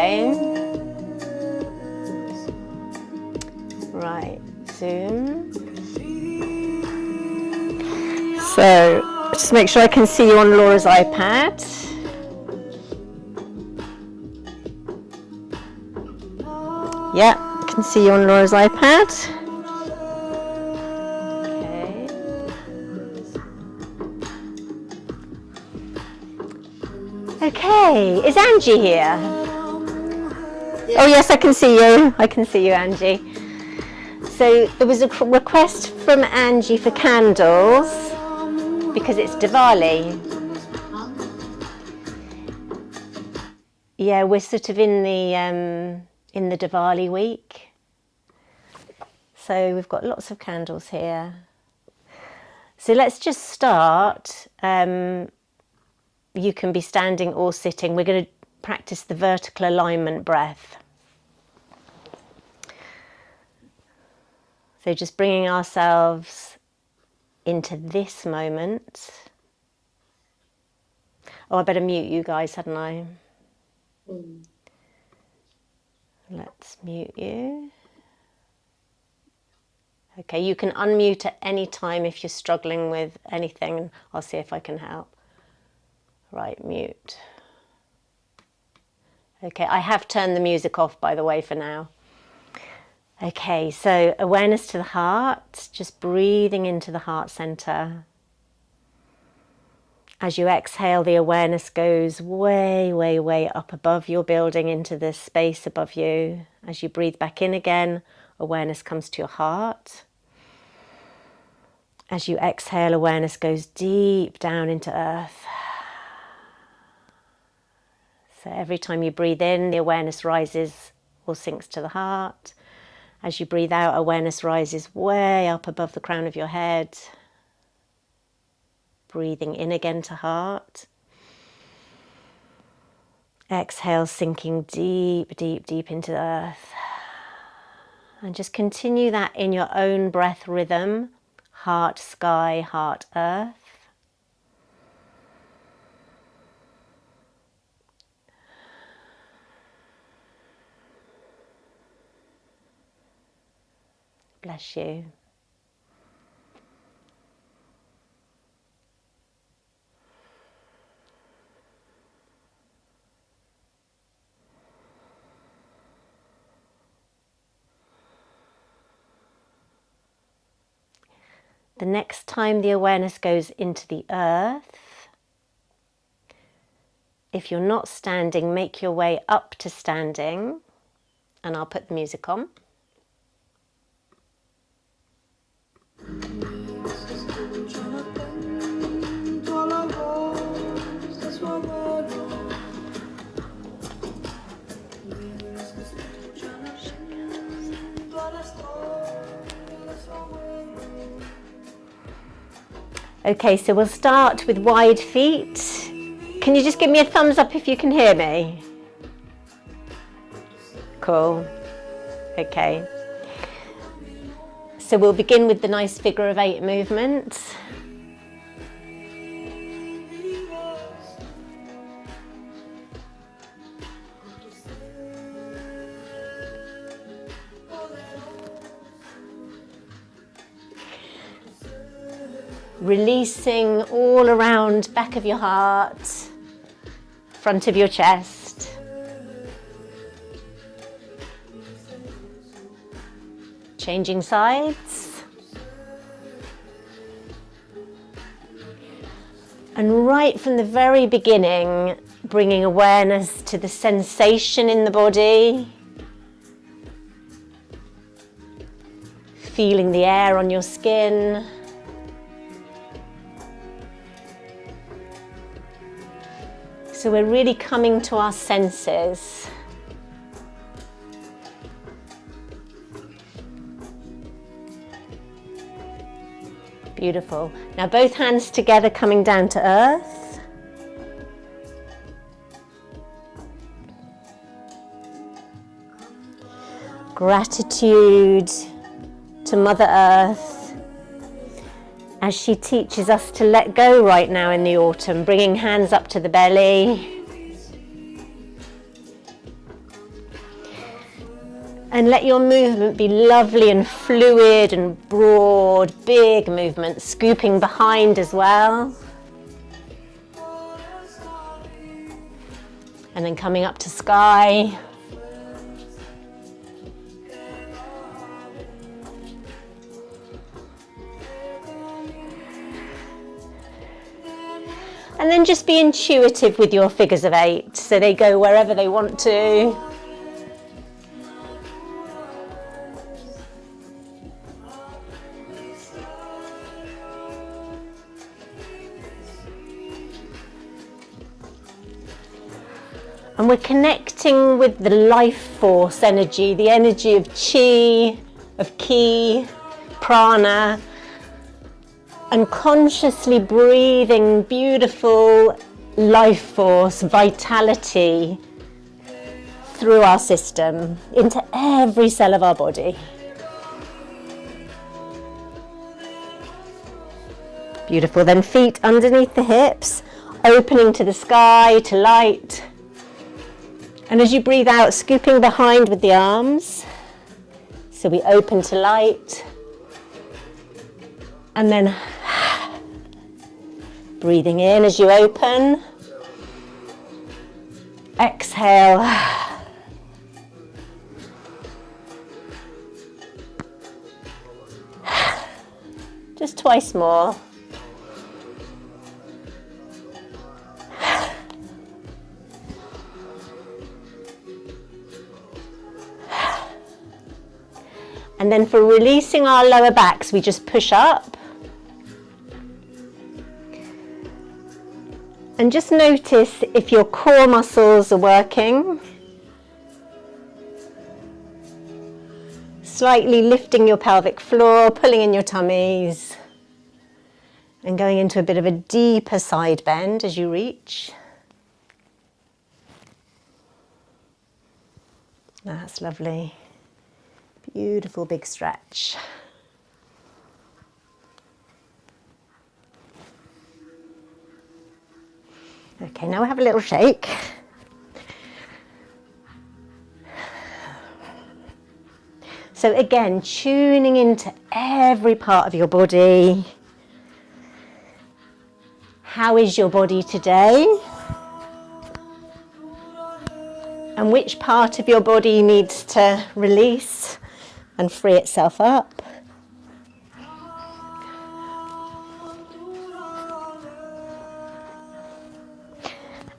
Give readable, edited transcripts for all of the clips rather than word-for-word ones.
Okay. Right, zoom. So, just make sure I can see you on Laura's iPad. Yeah, can see you on Laura's iPad. Okay, is Angie here? Oh yes, I can see you. I can see you, Angie. So there was a request from Angie for candles because it's Diwali. Yeah, we're sort of in the Diwali week. So we've got lots of candles here. So let's just start. You can be standing or sitting. We're going to practice the vertical alignment breath. So just bringing ourselves into this moment. Oh, I better mute you guys, hadn't I? Let's mute you. Okay, you can unmute at any time if you're struggling with anything. I'll see if I can help. Right, mute. Okay, I have turned the music off, by the way, for now. Okay, so awareness to the heart, just breathing into the heart center. As you exhale, the awareness goes way, way, way up above your building into the space above you. As you breathe back in again, awareness comes to your heart. As you exhale, awareness goes deep down into earth. So every time you breathe in, the awareness rises or sinks to the heart. As you breathe out, awareness rises way up above the crown of your head. Breathing in again to heart. Exhale, sinking deep, deep, deep into the earth. And just continue that in your own breath rhythm. Heart, sky, heart, earth. Bless you. The next time the awareness goes into the earth, if you're not standing, make your way up to standing, and I'll put the music on. Okay, so we'll start with wide feet. Can you just give me a thumbs up if you can hear me? Cool. Okay. So we'll begin with the nice figure of 8 movement. Releasing all around back of your heart, front of your chest. Changing sides. And right from the very beginning, bringing awareness to the sensation in the body. Feeling the air on your skin. So we're really coming to our senses. Beautiful. Now both hands together, coming down to earth. Gratitude to Mother Earth as she teaches us to let go right now in the autumn, bringing hands up to the belly. And let your movement be lovely and fluid and broad, big movement, scooping behind as well. And then coming up to sky. And then just be intuitive with your figures of 8, so they go wherever they want to. And we're connecting with the life force energy, the energy of chi, of ki, prana, and consciously breathing beautiful life force, vitality through our system into every cell of our body. Beautiful. Then feet underneath the hips, opening to the sky, to light. And as you breathe out, scooping behind with the arms. So we open to light. And then breathing in as you open. Exhale. Just twice more. And then for releasing our lower backs, we just push up. And just notice if your core muscles are working. Slightly lifting your pelvic floor, pulling in your tummies. And going into a bit of a deeper side bend as you reach. That's lovely. Beautiful big stretch. Okay, now we have a little shake. So again, tuning into every part of your body. How is your body today? And which part of your body needs to release and free itself up?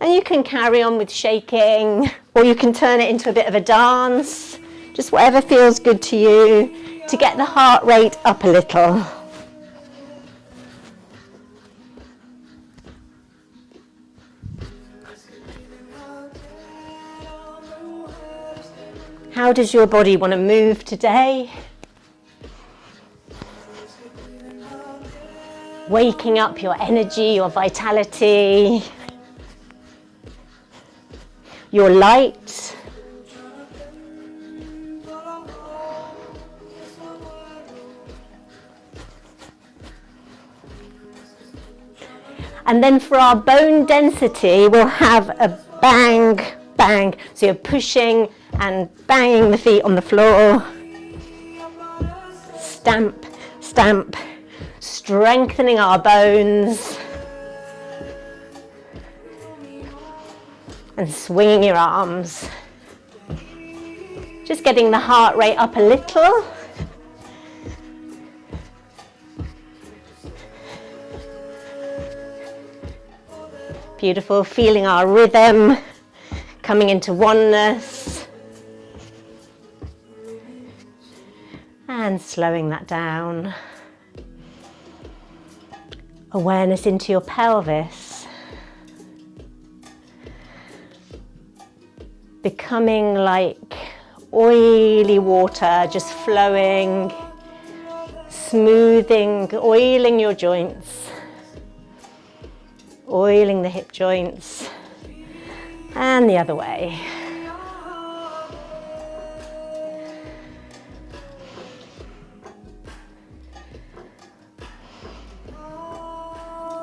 And you can carry on with shaking, or you can turn it into a bit of a dance, just whatever feels good to you, to get the heart rate up a little. How does your body want to move today? Waking up your energy, your vitality, your light. And then for our bone density, we'll have a bang, bang. So you're pushing and banging the feet on the floor. Stamp, stamp, strengthening our bones. And swinging your arms. Just getting the heart rate up a little. Beautiful, feeling our rhythm, coming into oneness. And slowing that down. Awareness into your pelvis. Becoming like oily water, just flowing, smoothing, oiling your joints, oiling the hip joints, and the other way.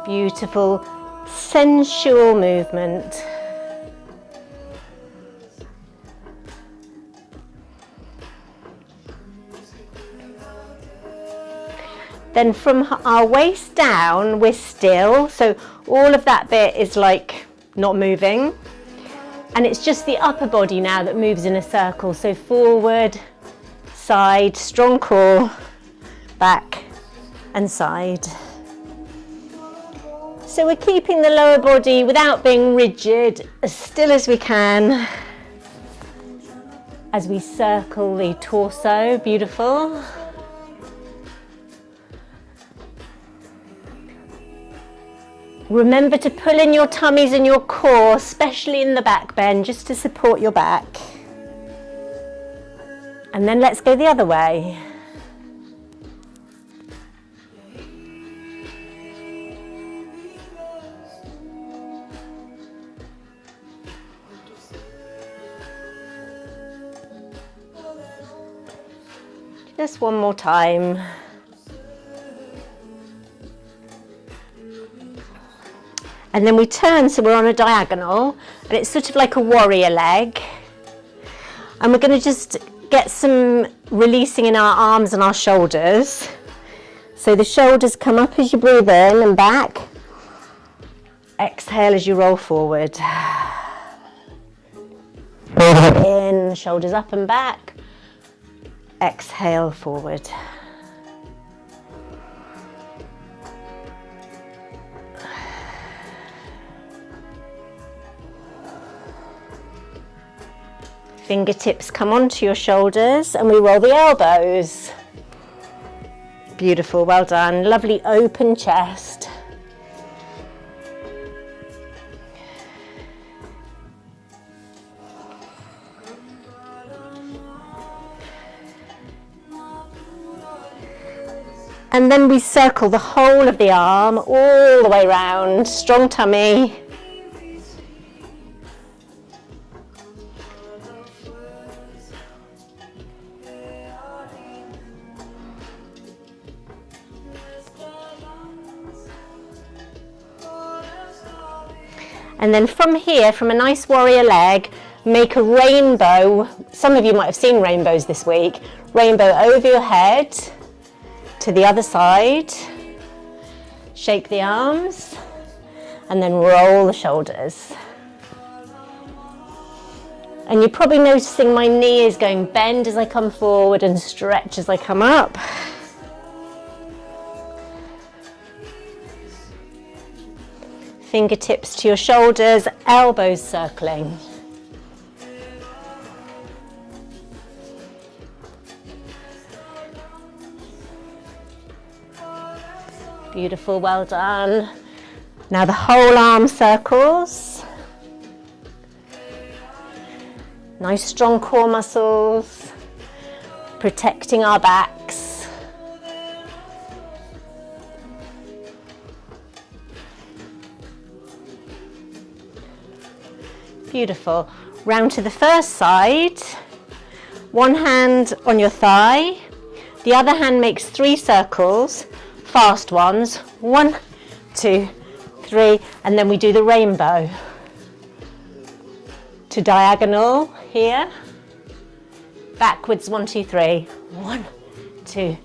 Beautiful, sensual movement. Then from our waist down, we're still. So all of that bit is like not moving. And it's just the upper body now that moves in a circle. So forward, side, strong core, back and side. So we're keeping the lower body without being rigid, as still as we can. As we circle the torso, beautiful. Remember to pull in your tummies and your core, especially in the back bend, just to support your back. And then let's go the other way. Just one more time. And then we turn, so we're on a diagonal, and it's sort of like a warrior leg. And we're going to just get some releasing in our arms and our shoulders. So the shoulders come up as you breathe in and back. Exhale as you roll forward. In, shoulders up and back. Exhale forward. Fingertips come onto your shoulders and we roll the elbows. Beautiful, well done. Lovely open chest. And then we circle the whole of the arm all the way round, strong tummy. And then from here, from a nice warrior leg, make a rainbow. Some of you might have seen rainbows this week. Rainbow over your head to the other side. Shake the arms and then roll the shoulders. And you're probably noticing my knee is going bend as I come forward and stretch as I come up. Fingertips to your shoulders, elbows circling. Beautiful, well done. Now the whole arm circles. Nice strong core muscles, protecting our backs. Beautiful. Round to the first side. One hand on your thigh. The other hand makes 3 circles, fast ones. 1, 2, 3, and then we do the rainbow. To diagonal here. Backwards, 1, 2, 3. 1, 2,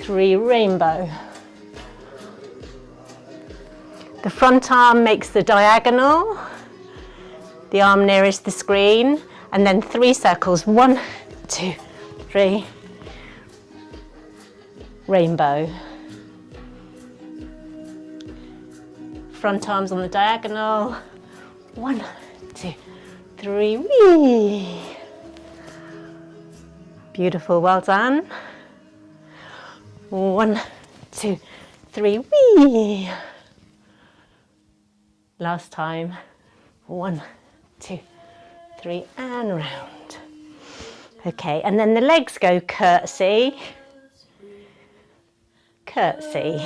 3, rainbow. The front arm makes the diagonal. The arm nearest the screen, and then 3 circles. 1, 2, 3, rainbow. Front arms on the diagonal. 1, 2, 3, whee. Beautiful, well done. 1, 2, 3, whee. Last time. 1, 2, 3, and round. Okay, and then the legs go curtsy, curtsy.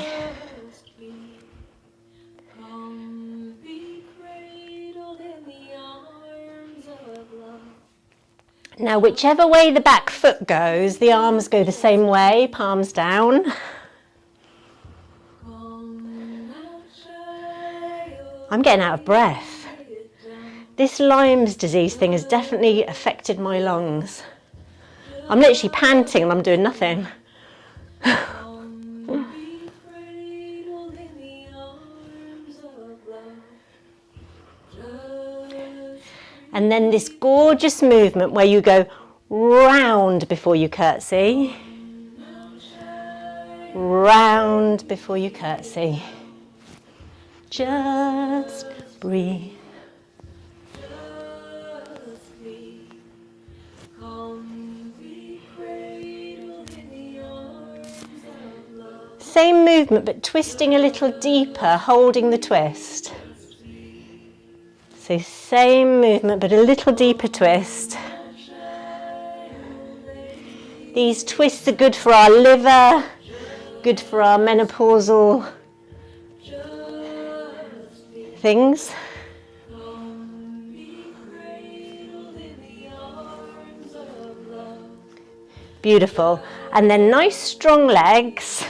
Now, whichever way the back foot goes, the arms go the same way, palms down. I'm getting out of breath. This Lyme's disease thing has definitely affected my lungs. I'm literally panting and I'm doing nothing. And then this gorgeous movement where you go round before you curtsy. Round before you curtsy. Just breathe. Same movement, but twisting a little deeper, holding the twist. So same movement, but a little deeper twist. These twists are good for our liver, good for our menopausal things. Beautiful. And then nice strong legs.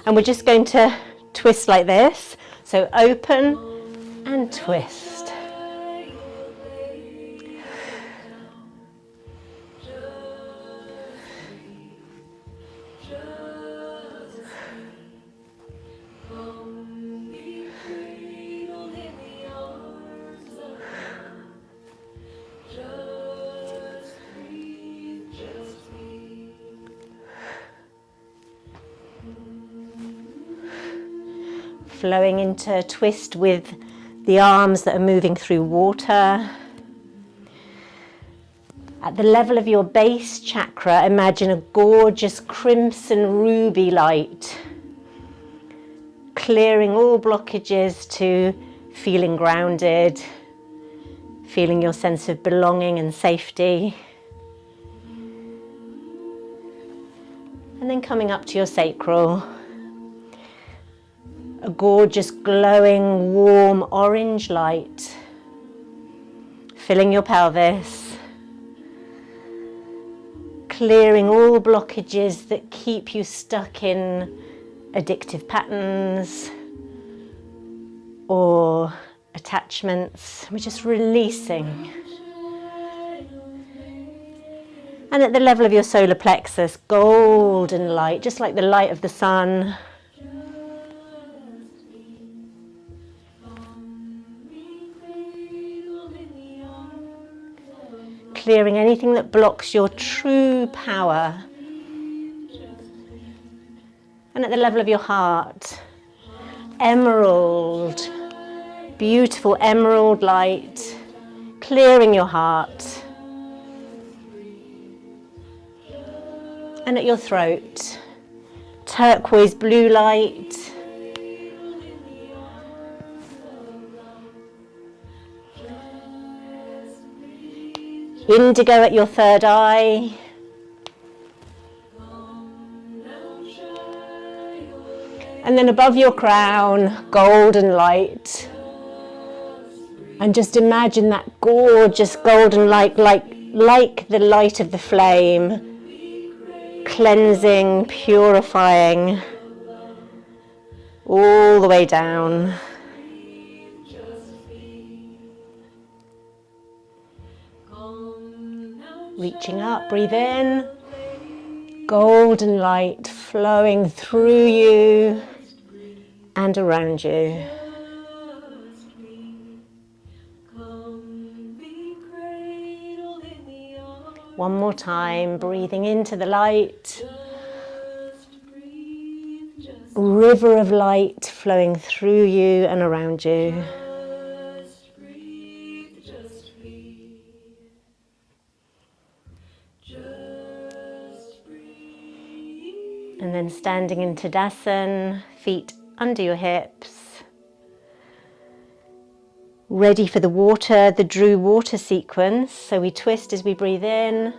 And we're just going to twist like this. So open and twist. Flowing into a twist with the arms that are moving through water. At the level of your base chakra, imagine a gorgeous crimson ruby light, clearing all blockages to feeling grounded, feeling your sense of belonging and safety. And then coming up to your sacral. A gorgeous, glowing, warm orange light filling your pelvis, clearing all blockages that keep you stuck in addictive patterns or attachments. We're just releasing. And at the level of your solar plexus, golden light, just like the light of the sun. Clearing anything that blocks your true power. And at the level of your heart, emerald, beautiful emerald light, clearing your heart. And at your throat, turquoise blue light. Indigo at your third eye. And then above your crown, golden light. And just imagine that gorgeous golden light, like the light of the flame, cleansing, purifying, all the way down. Reaching up, breathe in, golden light flowing through you and around you. One more time, breathing into the light, river of light flowing through you and around you. And then standing in Tadasana, feet under your hips. Ready for the water, the Drew water sequence. So we twist as we breathe in.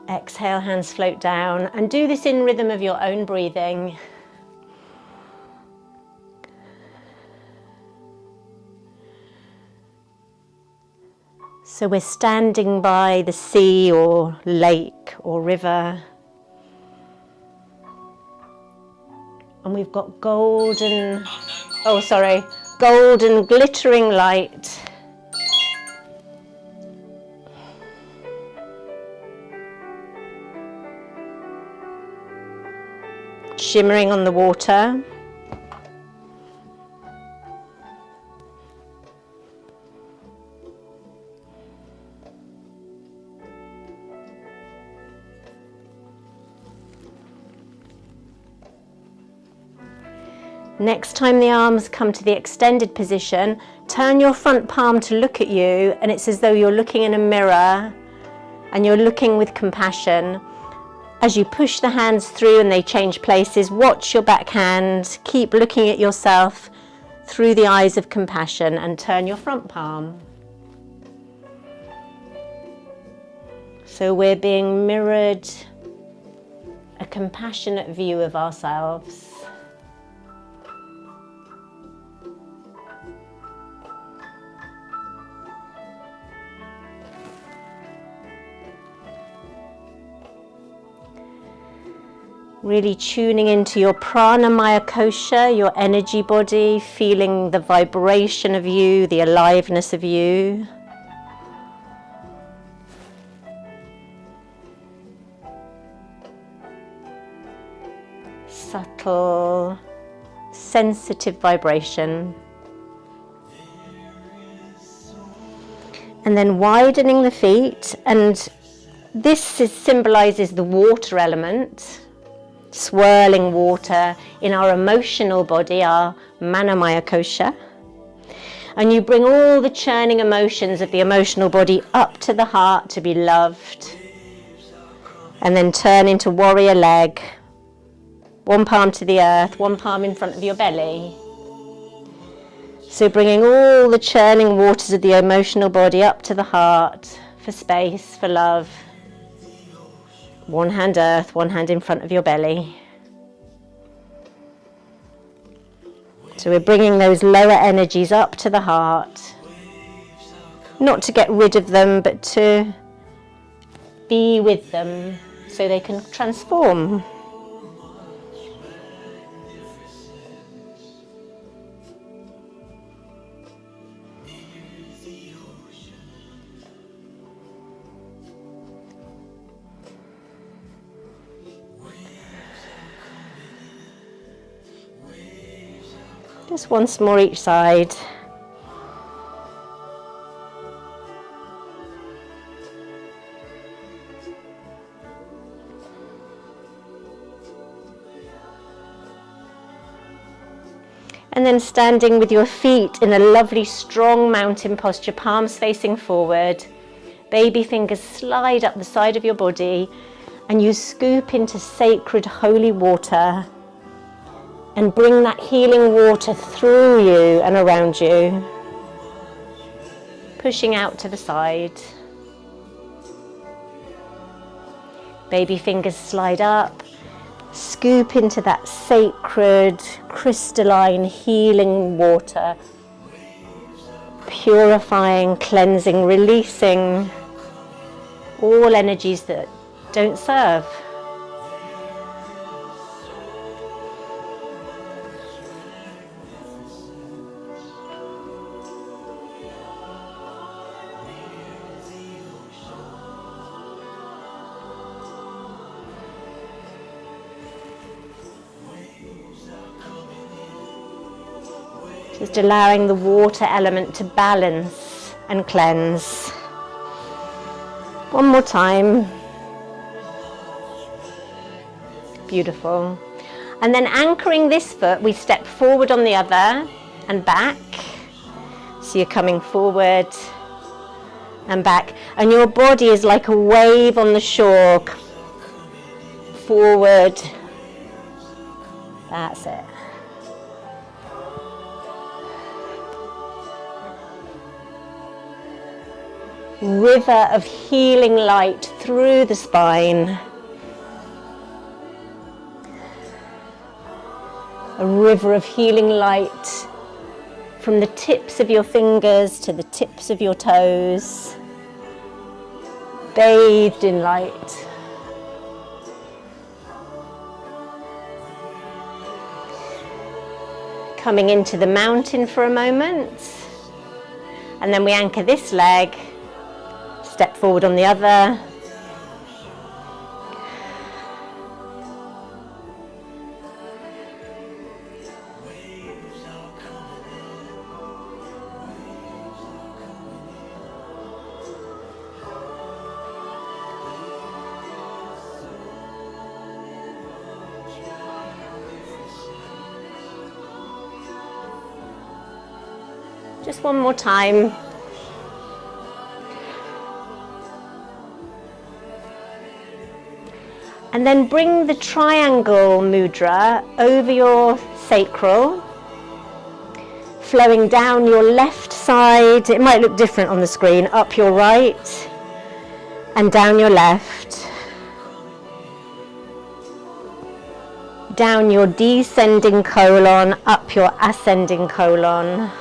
Exhale, hands float down. And do this in rhythm of your own breathing. So we're standing by the sea or lake or river. And we've got golden glittering light. Shimmering on the water. Next time the arms come to the extended position, turn your front palm to look at you, and it's as though you're looking in a mirror and you're looking with compassion. As you push the hands through and they change places, watch your back hand, keep looking at yourself through the eyes of compassion, and turn your front palm. So we're being mirrored a compassionate view of ourselves. Really tuning into your pranamaya kosha, your energy body, feeling the vibration of you, the aliveness of you. Subtle, sensitive vibration. And then widening the feet, and this symbolizes the water element. Swirling water in our emotional body, our manamaya kosha. And you bring all the churning emotions of the emotional body up to the heart to be loved. And then turn into warrior leg. One palm to the earth, one palm in front of your belly. So bringing all the churning waters of the emotional body up to the heart for space, for love. One hand earth, one hand in front of your belly. So we're bringing those lower energies up to the heart. Not to get rid of them, but to be with them so they can transform. Just once more each side. And then standing with your feet in a lovely strong mountain posture, palms facing forward. Baby fingers slide up the side of your body and you scoop into sacred holy water. And bring that healing water through you and around you, pushing out to the side. Baby fingers slide up, scoop into that sacred, crystalline, healing water, purifying, cleansing, releasing all energies that don't serve. Just allowing the water element to balance and cleanse. One more time. Beautiful. And then anchoring this foot, we step forward on the other and back. So you're coming forward and back. And your body is like a wave on the shore. Forward. That's it. River of healing light through the spine. A river of healing light from the tips of your fingers to the tips of your toes, bathed in light. Coming into the mountain for a moment, and then we anchor this leg. Step forward on the other. Just one more time. And then bring the triangle mudra over your sacral, flowing down your left side. It might look different on the screen. Up your right and down your left. Down your descending colon, up your ascending colon.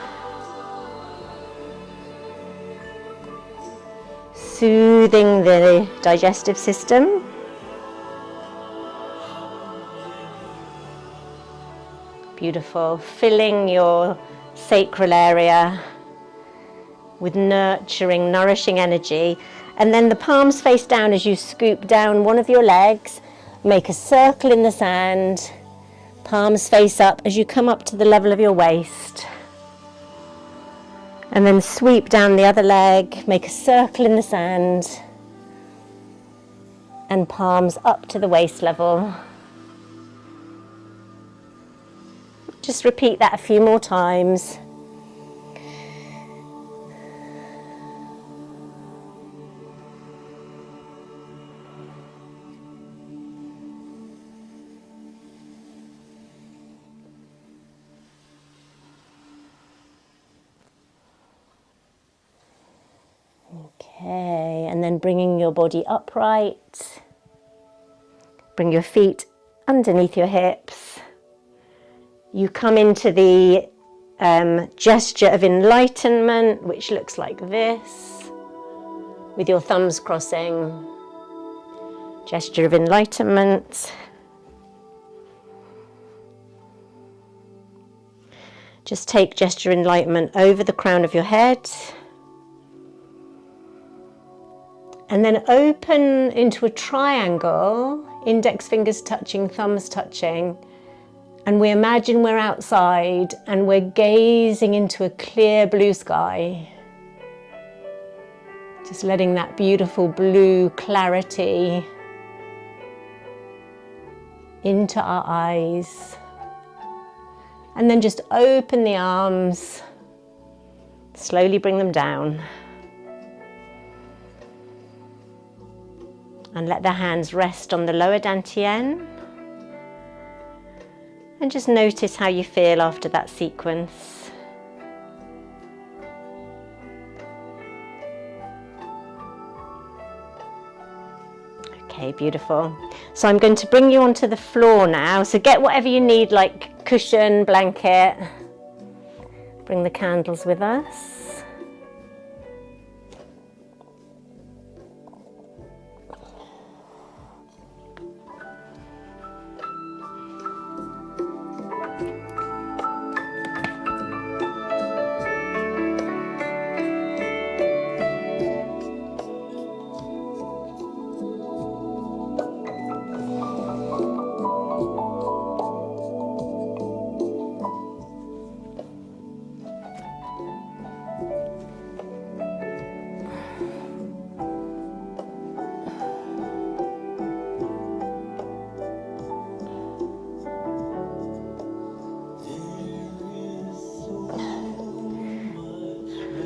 Soothing the digestive system. Beautiful. Filling your sacral area with nurturing, nourishing energy. And then the palms face down as you scoop down one of your legs. Make a circle in the sand. Palms face up as you come up to the level of your waist. And then sweep down the other leg. Make a circle in the sand. And palms up to the waist level. Just repeat that a few more times. Okay, and then bringing your body upright. Bring your feet underneath your hips. You come into the gesture of enlightenment, which looks like this, with your thumbs crossing. Gesture of enlightenment. Just take gesture enlightenment over the crown of your head. And then open into a triangle, index fingers touching, thumbs touching. And we imagine we're outside and we're gazing into a clear blue sky. Just letting that beautiful blue clarity into our eyes. And then just open the arms, slowly bring them down. And let the hands rest on the lower dantian. And just notice how you feel after that sequence. Okay, beautiful. So I'm going to bring you onto the floor now. So get whatever you need, like cushion, blanket. Bring the candles with us.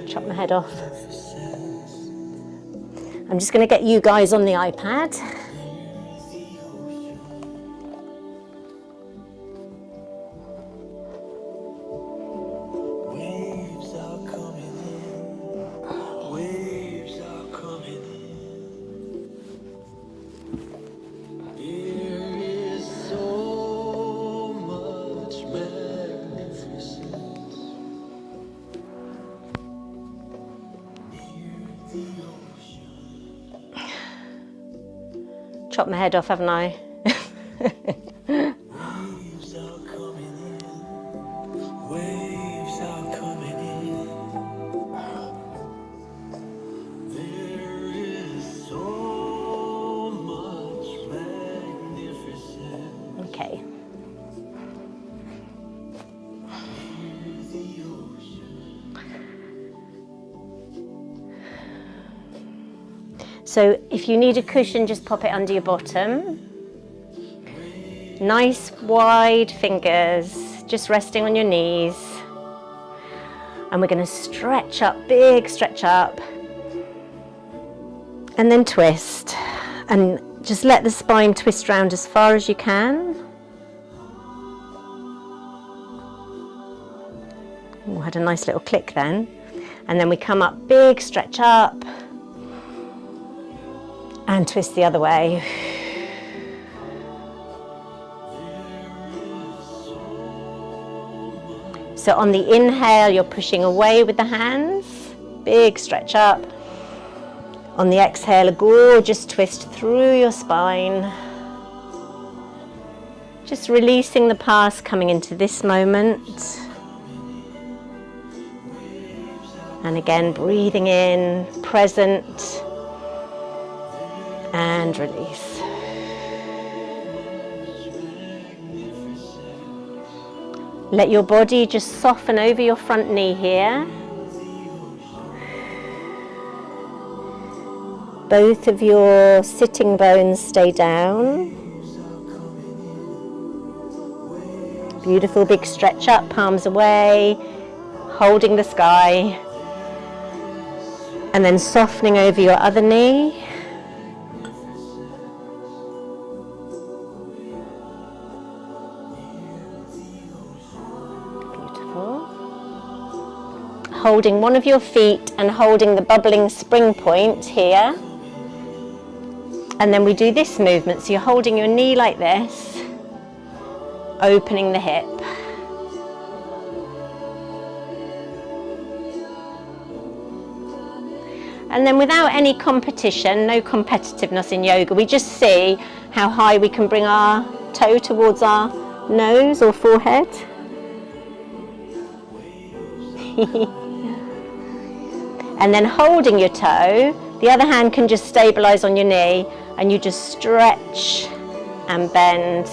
Chop my head off. I'm just going to get you guys on the iPad. Chopped my head off, haven't I? Waves are coming in. Waves are coming in. There is so much magnificence. Okay. Hear the ocean. So if you need a cushion, just pop it under your bottom. Nice wide fingers, just resting on your knees. And we're going to stretch up, big stretch up. And then twist. And just let the spine twist round as far as you can. Oh, had a nice little click then. And then we come up, big stretch up. And twist the other way. So on the inhale, you're pushing away with the hands, big stretch up. On the exhale, a gorgeous twist through your spine. Just releasing the past, coming into this moment. And again, breathing in, present, and release. Let your body just soften over your front knee here. Both of your sitting bones stay down. Beautiful big stretch up, palms away, holding the sky. And then softening over your other knee. Holding one of your feet and holding the bubbling spring point here. And then we do this movement. So you're holding your knee like this, opening the hip. And then without any competition, no competitiveness in yoga, we just see how high we can bring our toe towards our nose or forehead. And then holding your toe, the other hand can just stabilize on your knee and you just stretch and bend.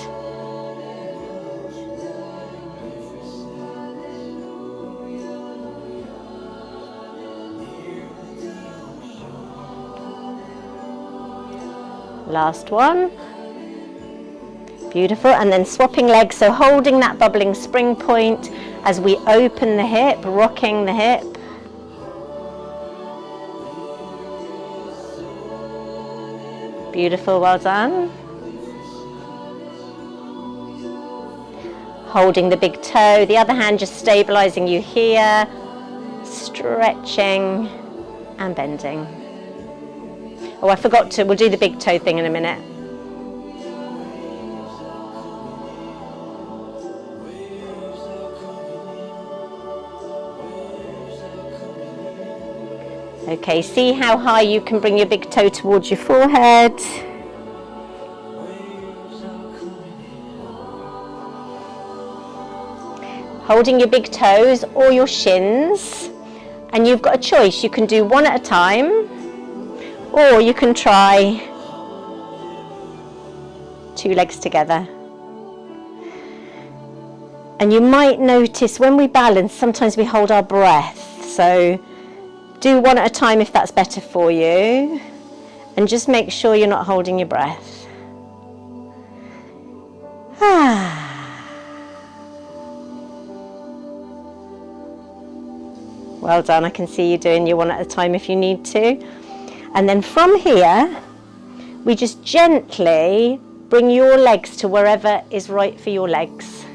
Last one. Beautiful. And then swapping legs, so holding that bubbling spring point as we open the hip, rocking the hip. Beautiful, well done. Holding the big toe, the other hand just stabilizing you here, stretching and bending. Oh, I forgot to, we'll do the big toe thing in a minute. Okay, see how high you can bring your big toe towards your forehead. Holding your big toes or your shins. And you've got a choice. You can do one at a time, or you can try two legs together. And you might notice when we balance, sometimes we hold our breath. So do one at a time if that's better for you. And just make sure you're not holding your breath. Well done, I can see you doing your one at a time if you need to. And then from here, we just gently bring your legs to wherever is right for your legs.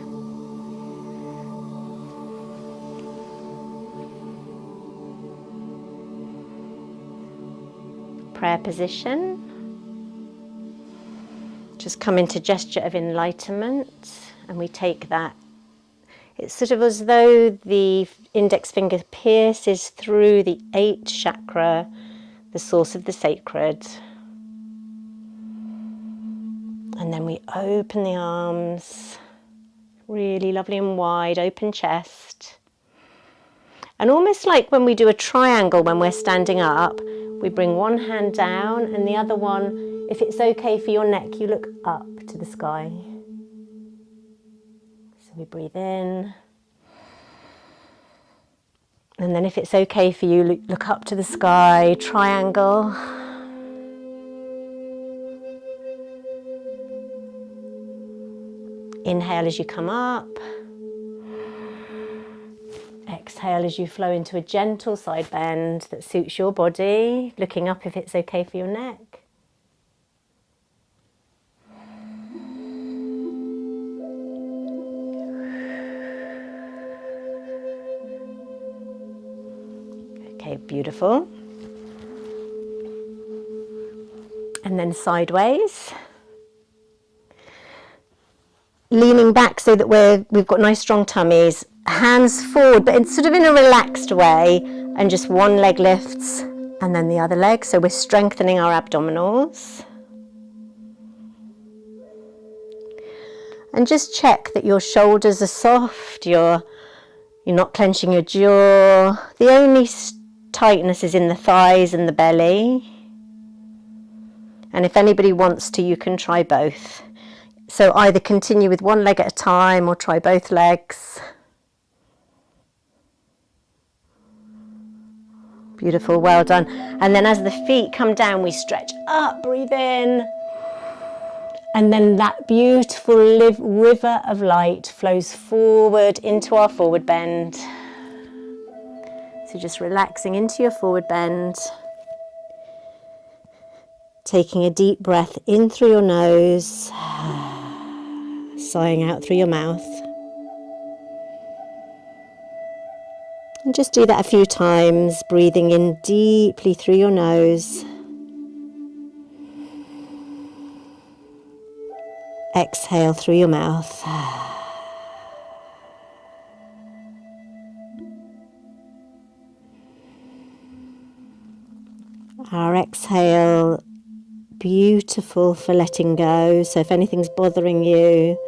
Prayer position. Just come into gesture of enlightenment, and we take that. It's sort of as though the index finger pierces through the 8th chakra, the source of the sacred. And then we open the arms, really lovely and wide, open chest. And almost like when we do a triangle when we're standing up, we bring one hand down and the other one, if it's okay for your neck, you look up to the sky. So we breathe in. And then if it's okay for you, look up to the sky, triangle. Inhale as you come up. Exhale as you flow into a gentle side bend that suits your body, looking up if it's okay for your neck. Okay, beautiful. And then sideways. Leaning back so that we've got nice strong tummies. Hands forward, but it's sort of in a relaxed way. And just one leg lifts and then the other leg. So we're strengthening our abdominals. And just check that your shoulders are soft, you're not clenching your jaw. The only tightness is in the thighs and the belly. And if anybody wants to, you can try both. So either continue with one leg at a time or try both legs. Beautiful, well done. And then as the feet come down, we stretch up, breathe in. And then that beautiful river of light flows forward into our forward bend. So just relaxing into your forward bend. Taking a deep breath in through your nose, sighing out through your mouth. And just do that a few times, breathing in deeply through your nose. Exhale through your mouth. Our exhale, beautiful for letting go. So if anything's bothering you,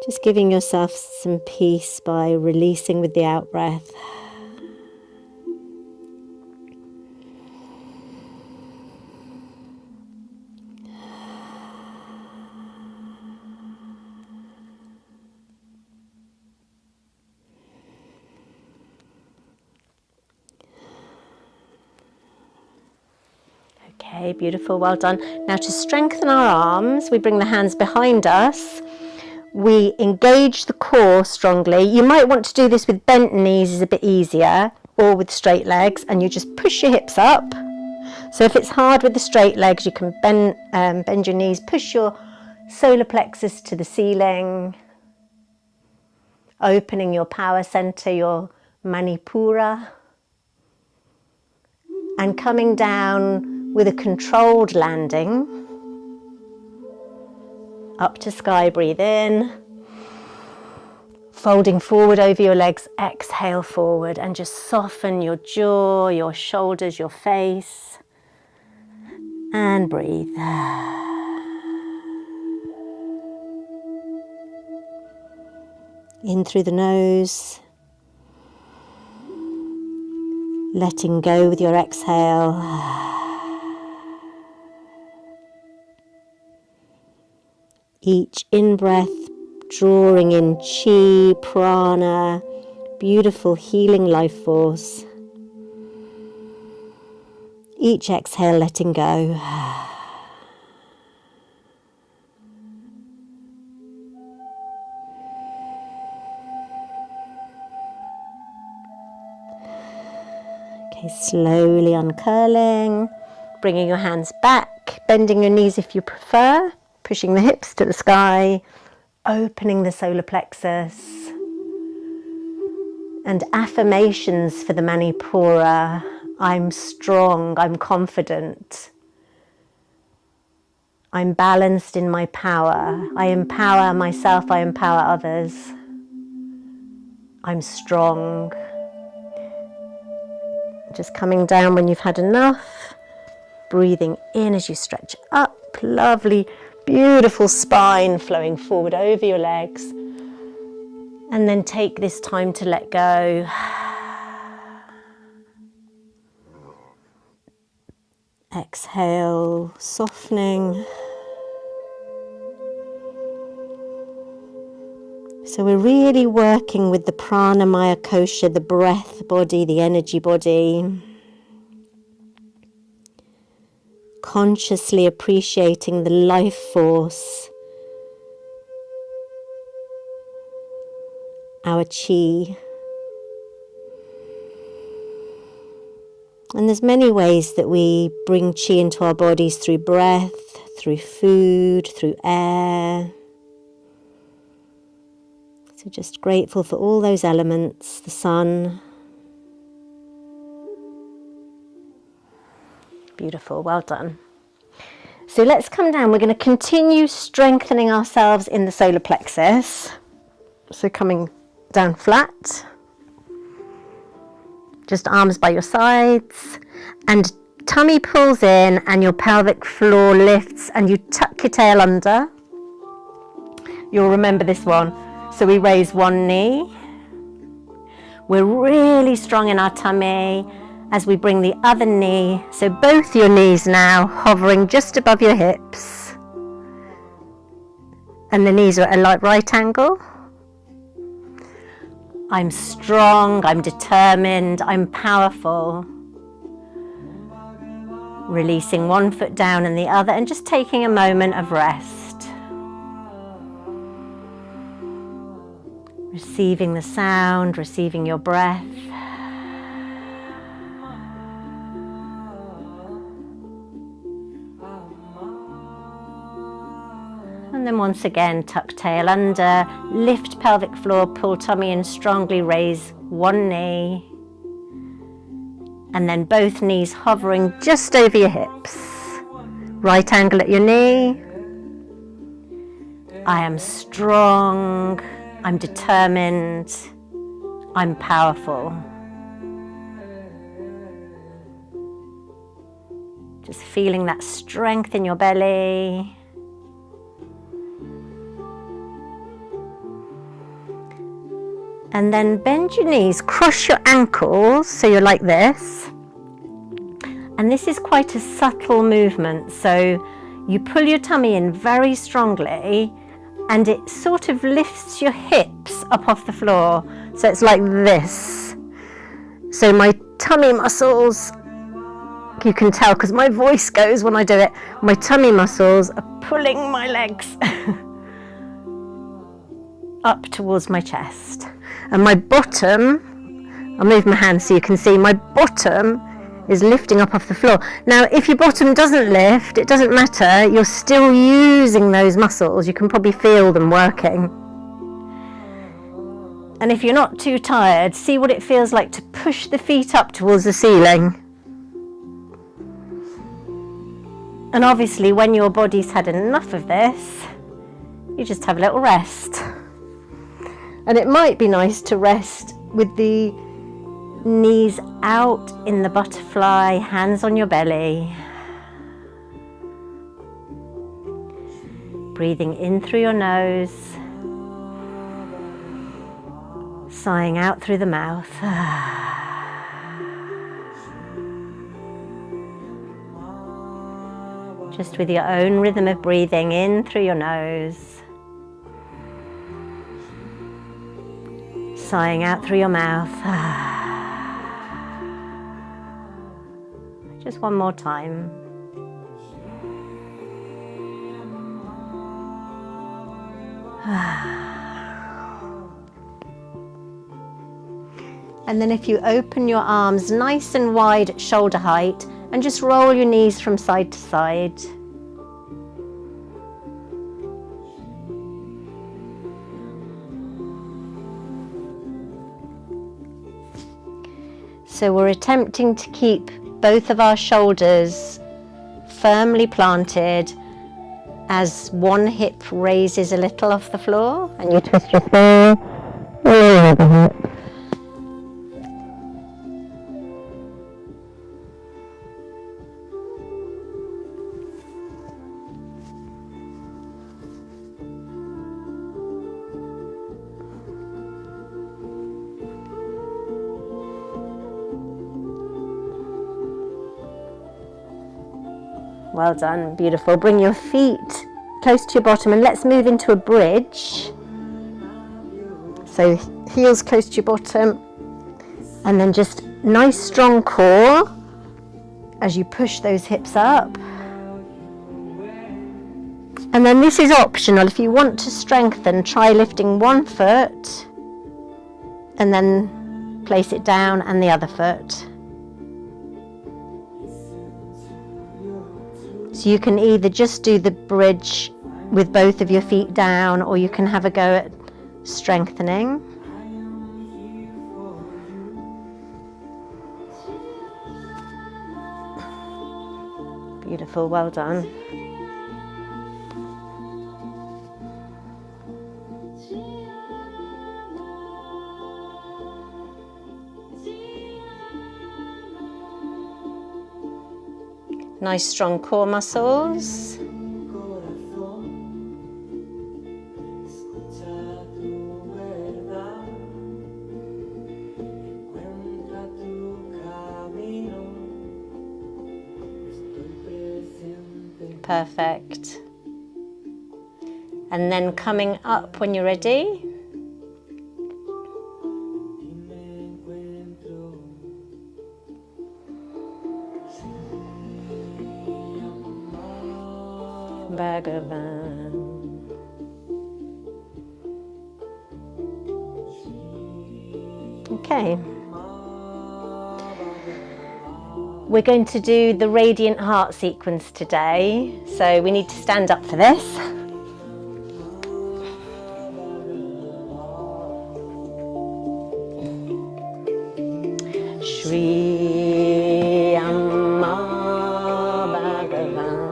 just giving yourself some peace by releasing with the out breath. Okay, beautiful, well done. Now to strengthen our arms, we bring the hands behind us. We engage the core strongly. You might want to do this with bent knees, is a bit easier, or with straight legs, and you just push your hips up. So if it's hard with the straight legs, you can bend your knees, push your solar plexus to the ceiling, opening your power center, your Manipura, and coming down with a controlled landing, up to sky, breathe in, folding forward over your legs, exhale forward, and just soften your jaw, your shoulders, your face, and breathe. In through the nose, letting go with your exhale. Each in-breath drawing in chi, prana, beautiful healing life force. Each exhale letting go. Okay, slowly uncurling, bringing your hands back, bending your knees if you prefer. Pushing the hips to the sky, opening the solar plexus. And affirmations for the Manipura. I'm strong, I'm confident. I'm balanced in my power. I empower myself, I empower others. I'm strong. Just coming down when you've had enough. Breathing in as you stretch up, lovely. Beautiful spine flowing forward over your legs. And then take this time to let go. Exhale, softening. So we're really working with the pranamaya kosha, the breath body, the energy body. Consciously appreciating the life force, our chi, And there's many ways that we bring chi into our bodies through breath, through food, through air. So just grateful for all those elements, the sun. Beautiful, well done. So let's come down. We're going to continue strengthening ourselves in the solar plexus. So coming down flat. Just arms by your sides. And tummy pulls in and your pelvic floor lifts and you tuck your tail under. You'll remember this one. So we raise one knee. We're really strong in our tummy as we bring the other knee, so both your knees now hovering just above your hips. And the knees are at a right angle. I'm strong, I'm determined, I'm powerful. Releasing one foot down and the other and just taking a moment of rest. Receiving the sound, receiving your breath. And then once again, tuck tail under, lift pelvic floor, pull tummy in strongly, raise one knee. And then both knees hovering just over your hips. Right angle at your knee. I am strong, I'm determined, I'm powerful. Just feeling that strength in your belly. And then bend your knees, cross your ankles, so you're like this. And this is quite a subtle movement. So you pull your tummy in very strongly and it sort of lifts your hips up off the floor. So it's like this. So my tummy muscles, you can tell because my voice goes when I do it, my tummy muscles are pulling my legs up towards my chest. And my bottom, I'll move my hand so you can see, my bottom is lifting up off the floor. Now, if your bottom doesn't lift, it doesn't matter, you're still using those muscles. You can probably feel them working. And if you're not too tired, see what it feels like to push the feet up towards the ceiling. And obviously, when your body's had enough of this, you just have a little rest. And it might be nice to rest with the knees out in the butterfly, hands on your belly. Breathing in through your nose, sighing out through the mouth. Just with your own rhythm of breathing in through your nose. Sighing out through your mouth. Just one more time. And then if you open your arms nice and wide at shoulder height and just roll your knees from side to side. So we're attempting to keep both of our shoulders firmly planted as one hip raises a little off the floor and you twist your thumb over the hip. Well done, beautiful. Bring your feet close to your bottom and let's move into a bridge. So heels close to your bottom and then just nice strong core as you push those hips up. And then this is optional. If you want to strengthen, try lifting one foot and then place it down and the other foot. So you can either just do the bridge with both of your feet down, or you can have a go at strengthening. Beautiful, well done. Nice strong core muscles. Perfect. And then coming up when you're ready. Bhagavan. Okay. We're going to do the radiant heart sequence today, so we need to stand up for this. Shri Amma Bhagavan.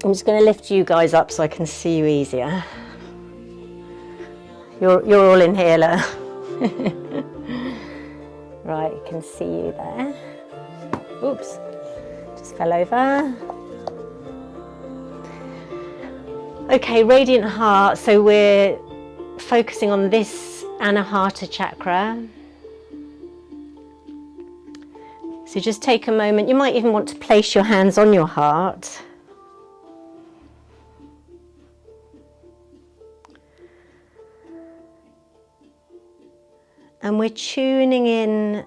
I'm just going to lift you guys up so I can see you easier. You're all in here, look. Right, I can see you there. Oops, just fell over. Okay, radiant heart. So we're focusing on this Anahata chakra. So just take a moment. You might even want to place your hands on your heart. And we're tuning in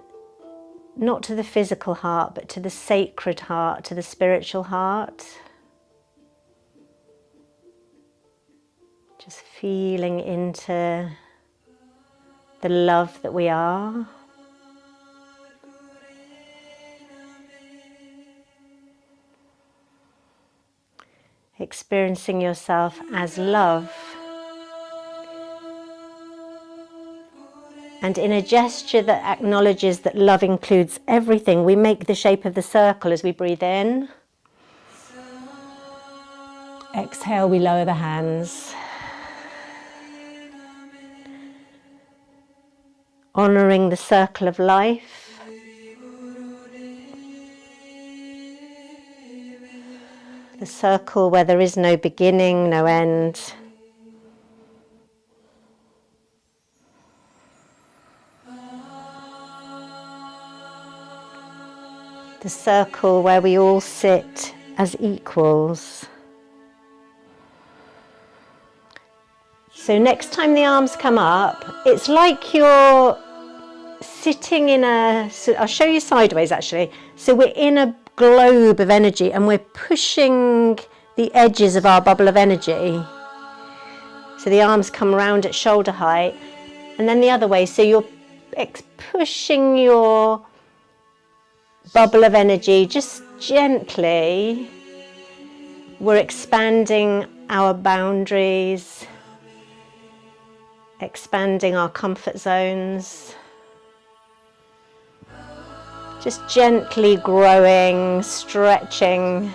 not to the physical heart, but to the sacred heart, to the spiritual heart. Just feeling into the love that we are. Experiencing yourself as love. And in a gesture that acknowledges that love includes everything, we make the shape of the circle as we breathe in. Exhale, we lower the hands. Honouring the circle of life. The circle where there is no beginning, no end. The circle where we all sit as equals. So next time the arms come up, it's like you're sitting in I'll show you sideways actually. So we're in a globe of energy and we're pushing the edges of our bubble of energy. So the arms come round at shoulder height and then the other way. So you're pushing your bubble of energy just gently. We're expanding our boundaries, expanding our comfort zones, just gently growing, stretching.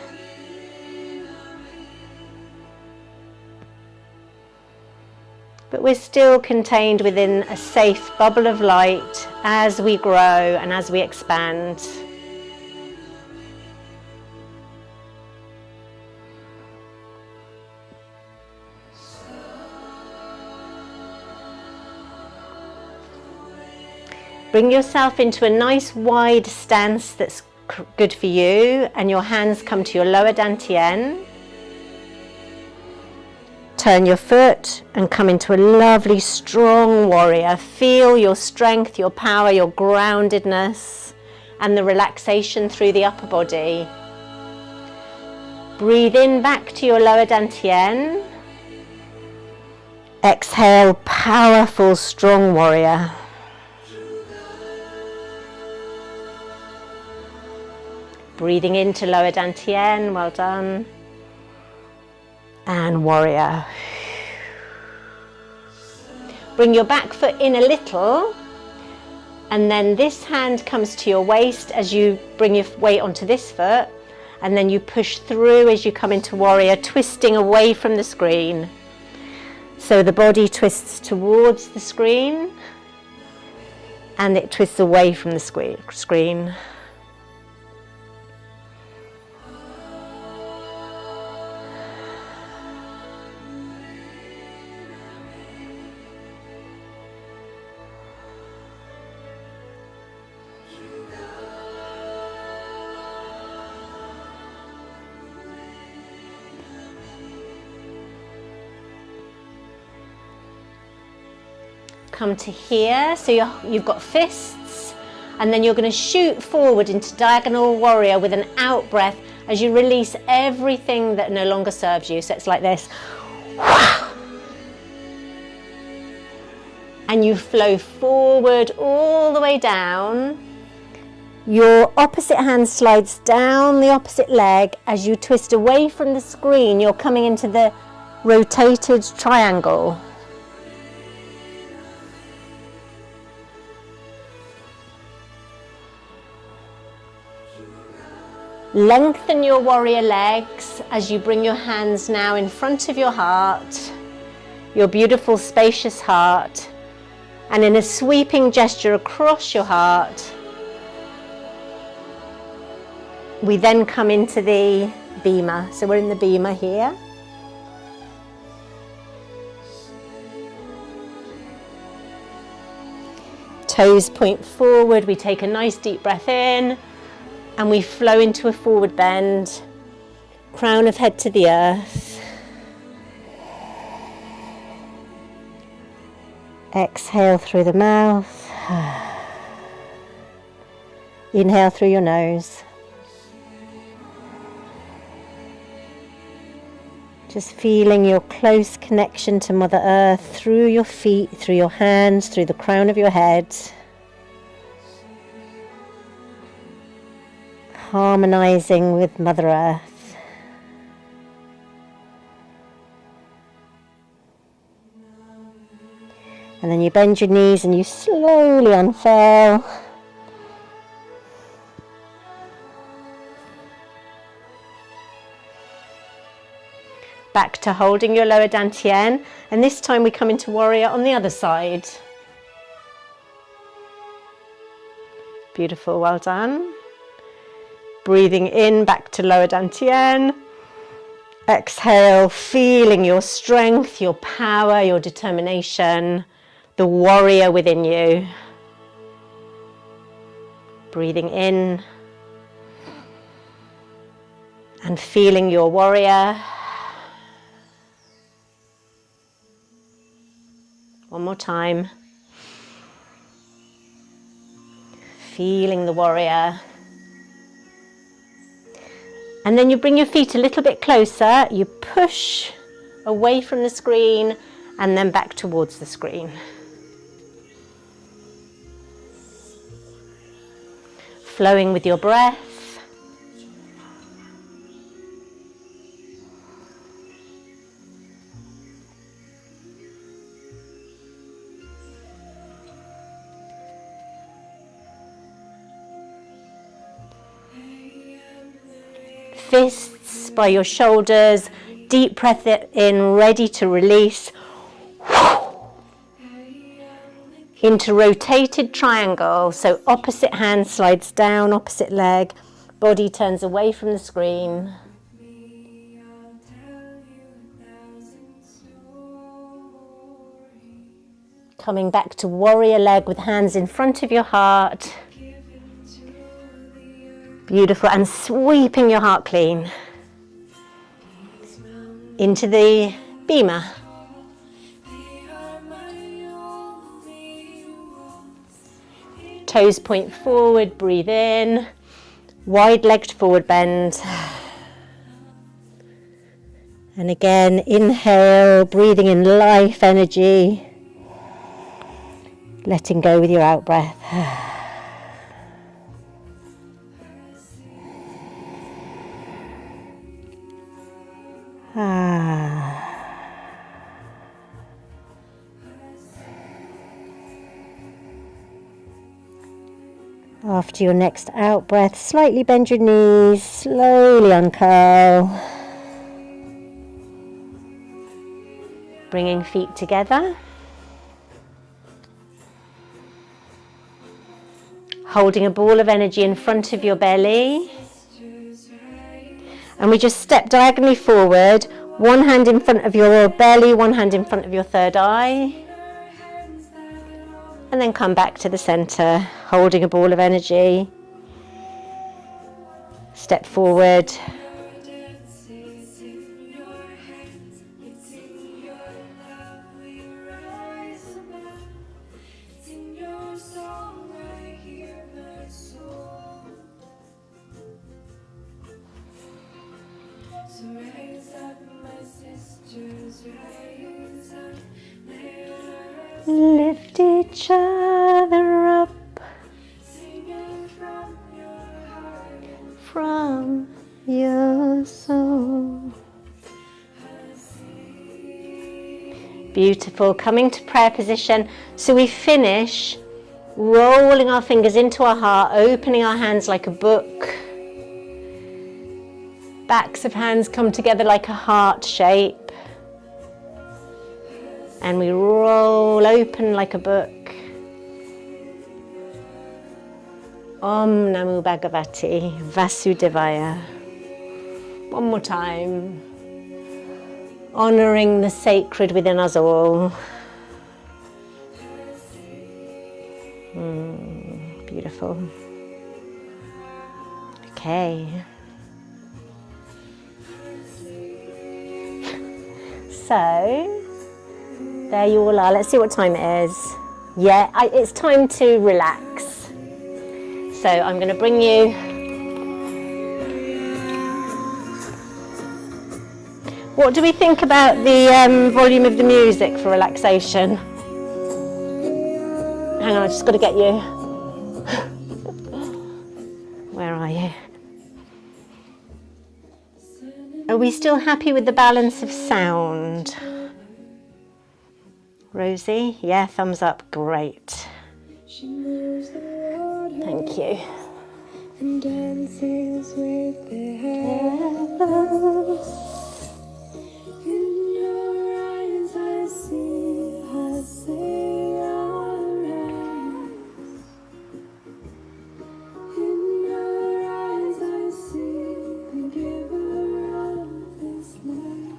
But we're still contained within a safe bubble of light as we grow and as we expand. Bring yourself into a nice wide stance that's good for you, and your hands come to your lower dantian. Turn your foot and come into a lovely strong warrior. Feel your strength, your power, your groundedness. and the relaxation through the upper body. Breathe in back to your lower dantian. Exhale, powerful, strong warrior. Breathing into lower dantian, well done. And warrior. Bring your back foot in a little, and then this hand comes to your waist as you bring your weight onto this foot, and then you push through as you come into warrior, twisting away from the screen. So the body twists towards the screen and it twists away from the screen. Come to here, so you've got fists, and then you're going to shoot forward into diagonal warrior with an out breath as you release everything that no longer serves you. So it's like this. And you flow forward all the way down. Your opposite hand slides down the opposite leg as you twist away from the screen. You're coming into the rotated triangle. Lengthen your warrior legs as you bring your hands now in front of your heart, your beautiful spacious heart, and in a sweeping gesture across your heart, we then come into the bhima. So we're in the bhima here. Toes point forward, we take a nice deep breath in, and we flow into a forward bend, crown of head to the earth. Exhale through the mouth. Inhale through your nose. Just feeling your close connection to Mother Earth through your feet, through your hands, through the crown of your head. Harmonizing with Mother Earth. And then you bend your knees and you slowly unfurl. Back to holding your lower dantian, and this time we come into warrior on the other side. Beautiful, well done. Breathing in back to lower dantian. Exhale, feeling your strength, your power, your determination, the warrior within you. Breathing in and feeling your warrior. One more time. Feeling the warrior. And then you bring your feet a little bit closer, you push away from the screen and then back towards the screen. Flowing with your breath. Fists by your shoulders, deep breath in, ready to release. Into rotated triangle, so opposite hand slides down, opposite leg, body turns away from the screen. Coming back to warrior leg with hands in front of your heart. Beautiful, and sweeping your heart clean into the bhima. toes point forward, breathe in. Wide-legged forward bend. And again, inhale, breathing in life, energy. Letting go with your out-breath. After your next out breath, slightly bend your knees, slowly uncurl. Bringing feet together. Holding a ball of energy in front of your belly. And we just step diagonally forward, one hand in front of your belly, one hand in front of your third eye. And then come back to the center, holding a ball of energy. Step forward. Lift each other up from your soul. Beautiful. Coming to prayer position. So we finish rolling our fingers into our heart, opening our hands like a book. Backs of hands come together like a heart shape. And we roll open like a book. Om Namo Bhagavate Vasudevaya. One more time. Honoring the sacred within us all. Beautiful. Okay. So, there you all are. Let's see what time it is. Yeah, it's time to relax. So I'm going to bring you. What do we think about the volume of the music for relaxation? Hang on, I just got to get you. Where are you? Are we still happy with the balance of sound? Rosie? Yeah, thumbs up. Great. Thank you. And dances with the heavens. In your eyes I see your eyes. In your eyes I see the giver of this life.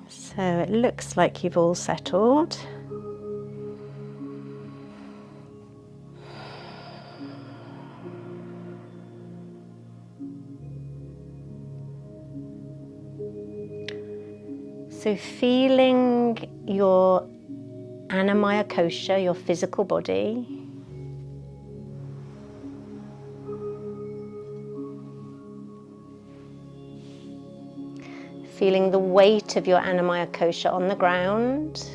So it looks like you've all settled. So feeling your Annamaya kosha, your physical body. Feeling the weight of your Annamaya kosha on the ground.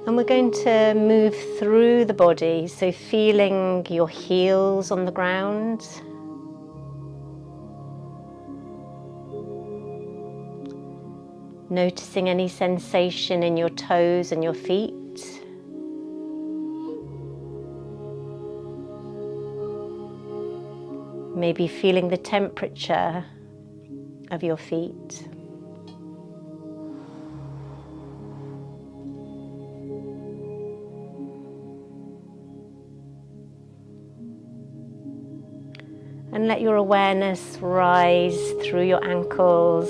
And we're going to move through the body, so feeling your heels on the ground. Noticing any sensation in your toes and your feet. Maybe feeling the temperature of your feet. And let your awareness rise through your ankles.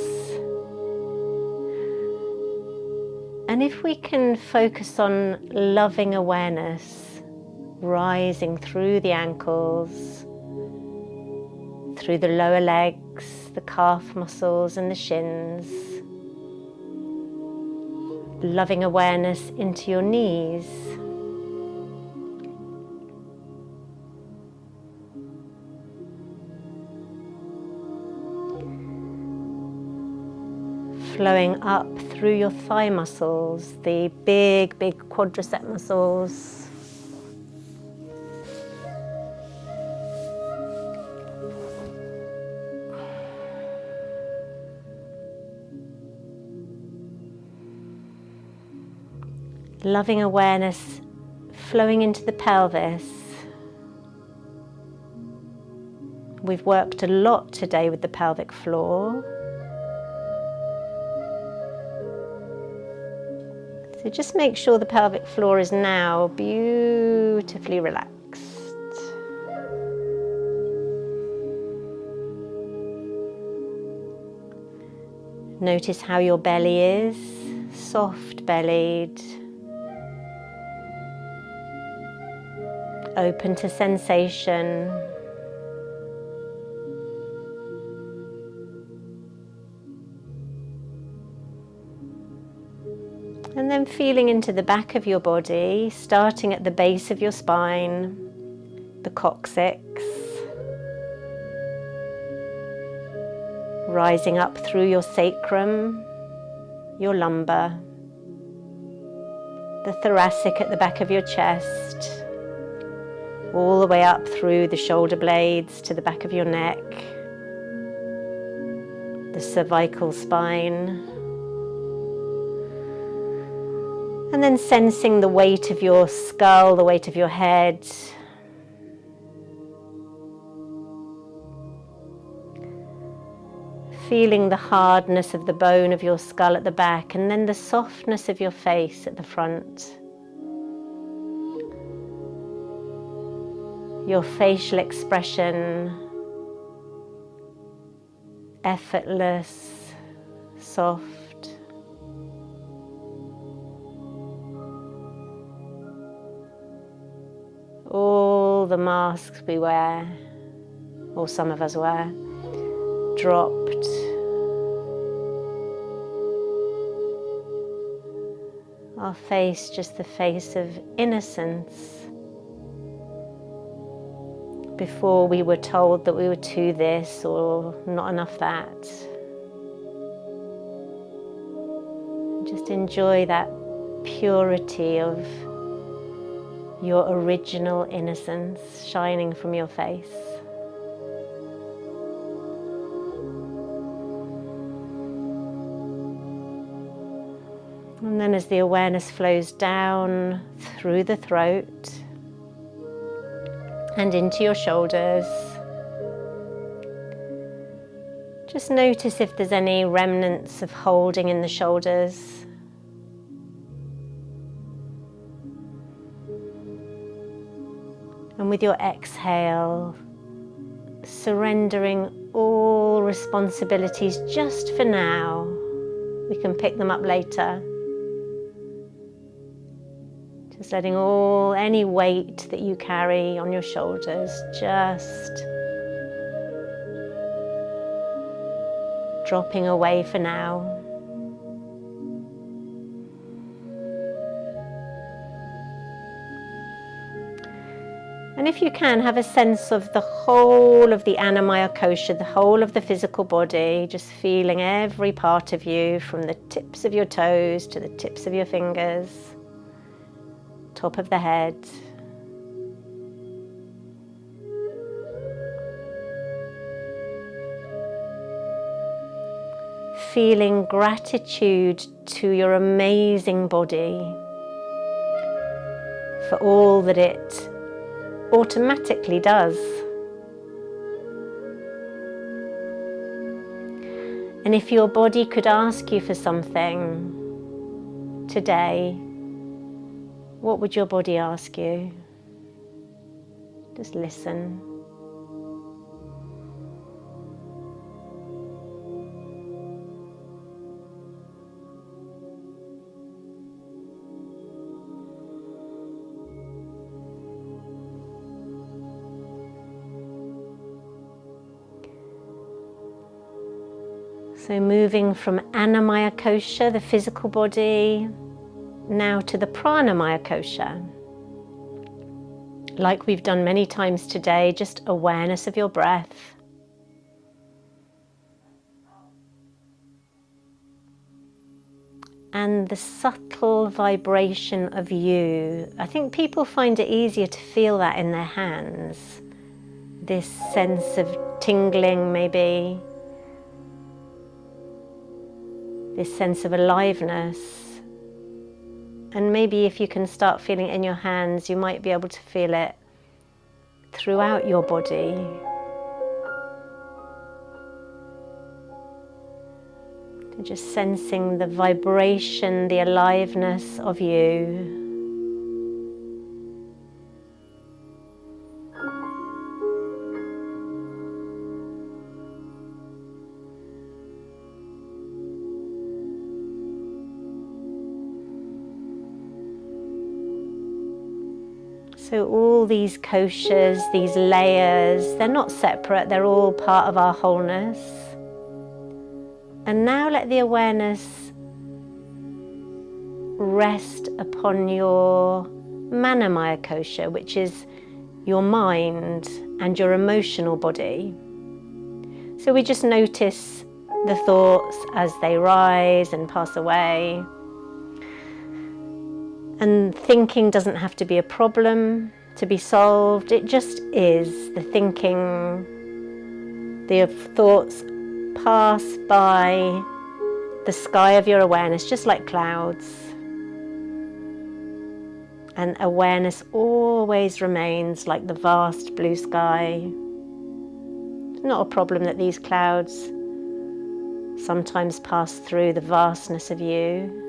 And if we can focus on loving awareness, rising through the ankles, through the lower legs, the calf muscles and the shins, loving awareness into your knees, flowing up through your thigh muscles, the big quadricep muscles. Loving awareness flowing into the pelvis. We've worked a lot today with the pelvic floor. So just make sure the pelvic floor is now beautifully relaxed. Notice how your belly is, soft bellied, open to sensation. And then feeling into the back of your body, starting at the base of your spine, the coccyx, rising up through your sacrum, your lumbar, the thoracic at the back of your chest, all the way up through the shoulder blades to the back of your neck, the cervical spine. And then sensing the weight of your skull, the weight of your head. Feeling the hardness of the bone of your skull at the back, and then the softness of your face at the front. Your facial expression, effortless, soft. All the masks we wear, or some of us wear, dropped. Our face, just the face of innocence. Before we were told that we were too this or not enough that. Just enjoy that purity of your original innocence shining from your face. And then as the awareness flows down through the throat and into your shoulders, just notice if there's any remnants of holding in the shoulders. And with your exhale, surrendering all responsibilities just for now. We can pick them up later. Just letting any weight that you carry on your shoulders just dropping away for now. And if you can, have a sense of the whole of the Annamaya Kosha, the whole of the physical body, just feeling every part of you from the tips of your toes to the tips of your fingers, top of the head. feeling gratitude to your amazing body for all that it automatically does. And if your body could ask you for something today, what would your body ask you? Just listen. So moving from Annamaya Kosha, the physical body, now to the Pranamaya Kosha. Like we've done many times today, just awareness of your breath. And the subtle vibration of you. I think people find it easier to feel that in their hands. This sense of tingling maybe. This sense of aliveness. And maybe if you can start feeling it in your hands, you might be able to feel it throughout your body. Just sensing the vibration, the aliveness of you. So all these koshas, these layers, they're not separate, they're all part of our wholeness. And now let the awareness rest upon your Manamaya Kosha, which is your mind and your emotional body. So we just notice the thoughts as they rise and pass away. And thinking doesn't have to be a problem to be solved, it just is. The thinking, the thoughts pass by the sky of your awareness, just like clouds. And awareness always remains like the vast blue sky. It's not a problem that these clouds sometimes pass through the vastness of you.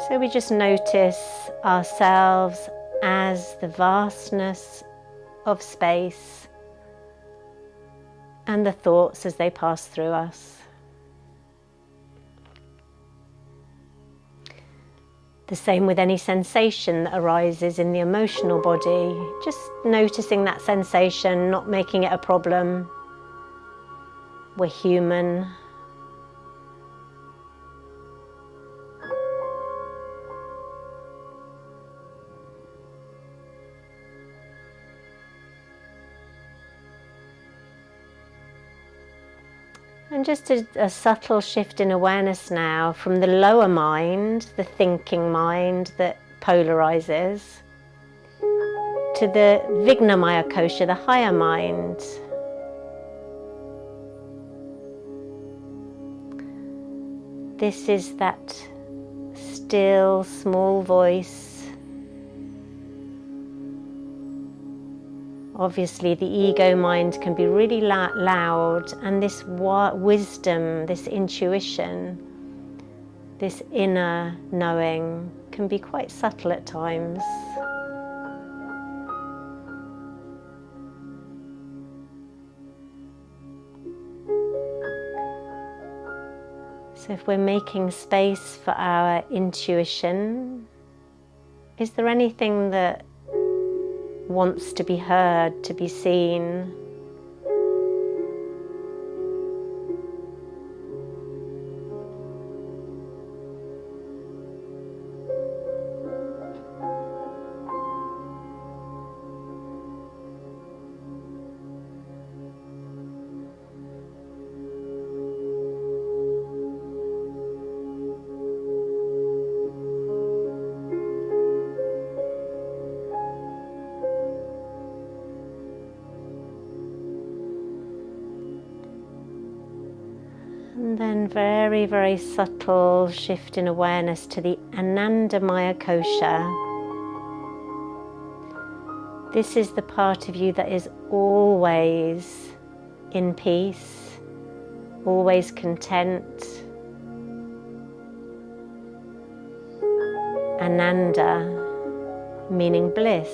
So we just notice ourselves as the vastness of space and the thoughts as they pass through us. The same with any sensation that arises in the emotional body. Just noticing that sensation, not making it a problem. We're human. And just a subtle shift in awareness now from the lower mind, the thinking mind that polarizes, to the Vignamaya Kosha, the higher mind. This is that still, small voice. Obviously, the ego mind can be really loud, and this wisdom, this intuition, this inner knowing can be quite subtle at times. So if we're making space for our intuition, is there anything that wants to be heard, to be seen? And then very, very subtle shift in awareness to the Anandamaya Kosha. This is the part of you that is always in peace, always content. Ananda, meaning bliss.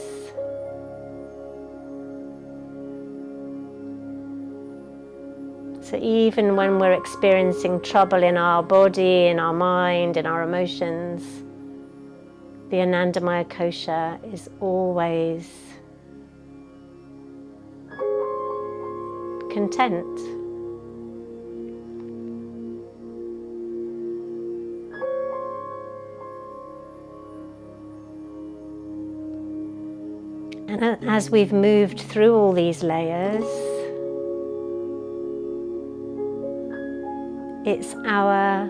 So even when we're experiencing trouble in our body, in our mind, in our emotions, the Anandamaya Kosha is always content. And as we've moved through all these layers, it's our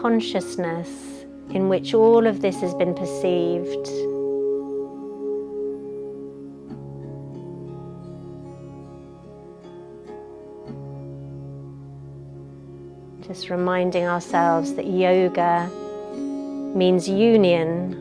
consciousness in which all of this has been perceived. Just reminding ourselves that yoga means union.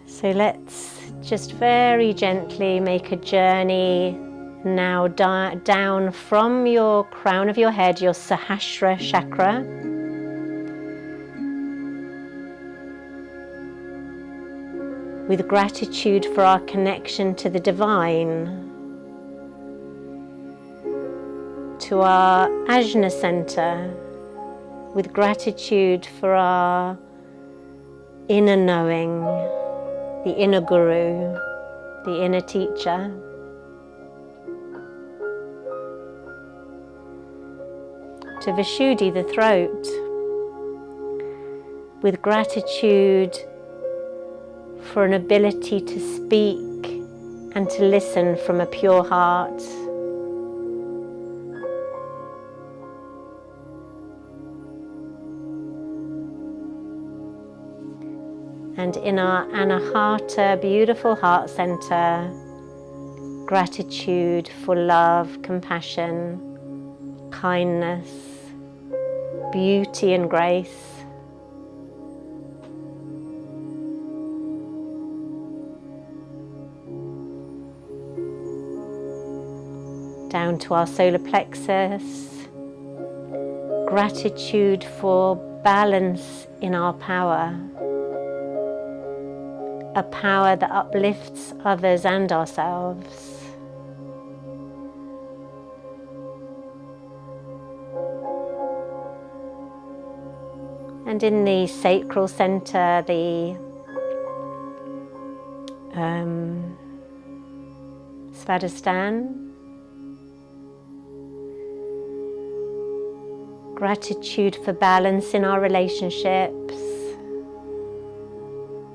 So let's just very gently make a journey now down from your crown of your head, your Sahasrara chakra, with gratitude for our connection to the divine, to our Ajna center, with gratitude for our inner knowing, the inner guru, the inner teacher. To Vishuddhi, the throat, with gratitude for an ability to speak and to listen from a pure heart. And in our Anahata, beautiful heart center, gratitude for love, compassion, kindness, beauty and grace. Down to our solar plexus, gratitude for balance in our power. A power that uplifts others and ourselves. And in the sacral center, the Svadhisthana, gratitude for balance in our relationships.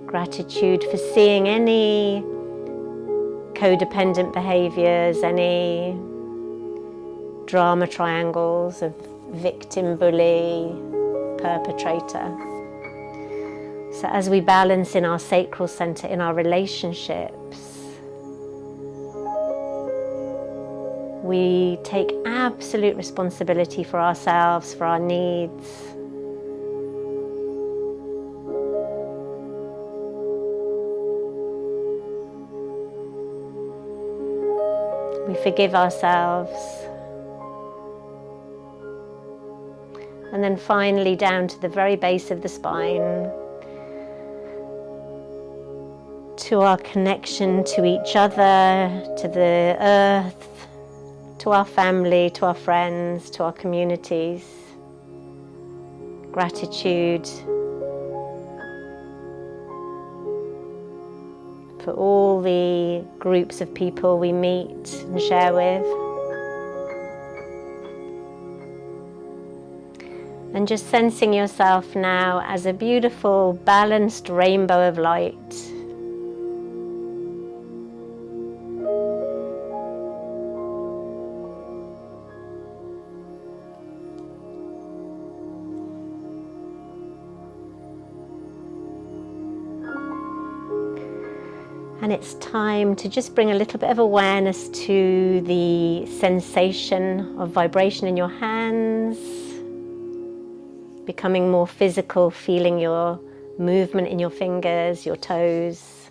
Gratitude for seeing any codependent behaviors, any drama triangles of victim, bully, perpetrator. So as we balance in our sacral center, in our relationships, we take absolute responsibility for ourselves, for our needs. We forgive ourselves. And then finally down to the very base of the spine, to our connection to each other, to the earth, to our family, to our friends, to our communities. Gratitude for all the groups of people we meet and share with. And just sensing yourself now as a beautiful, balanced rainbow of light. And it's time to just bring a little bit of awareness to the sensation of vibration in your hands, becoming more physical, feeling your movement in your fingers, your toes,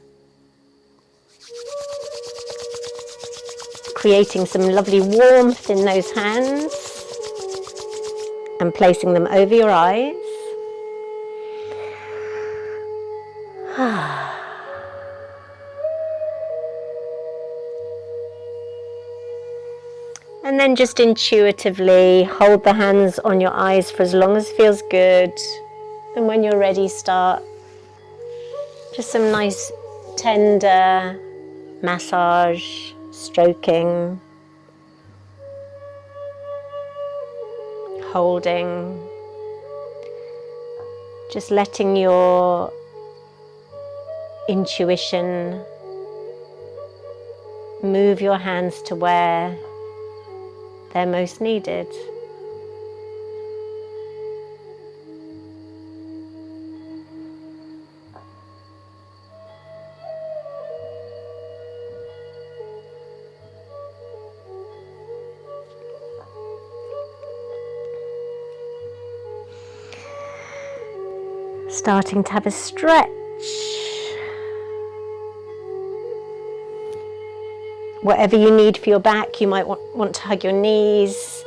creating some lovely warmth in those hands and placing them over your eyes. And then just intuitively hold the hands on your eyes for as long as feels good. And when you're ready, start just some nice tender massage, stroking, holding, just letting your intuition move your hands to where they're most needed. Starting to have a stretch. Whatever you need for your back, you might want to hug your knees.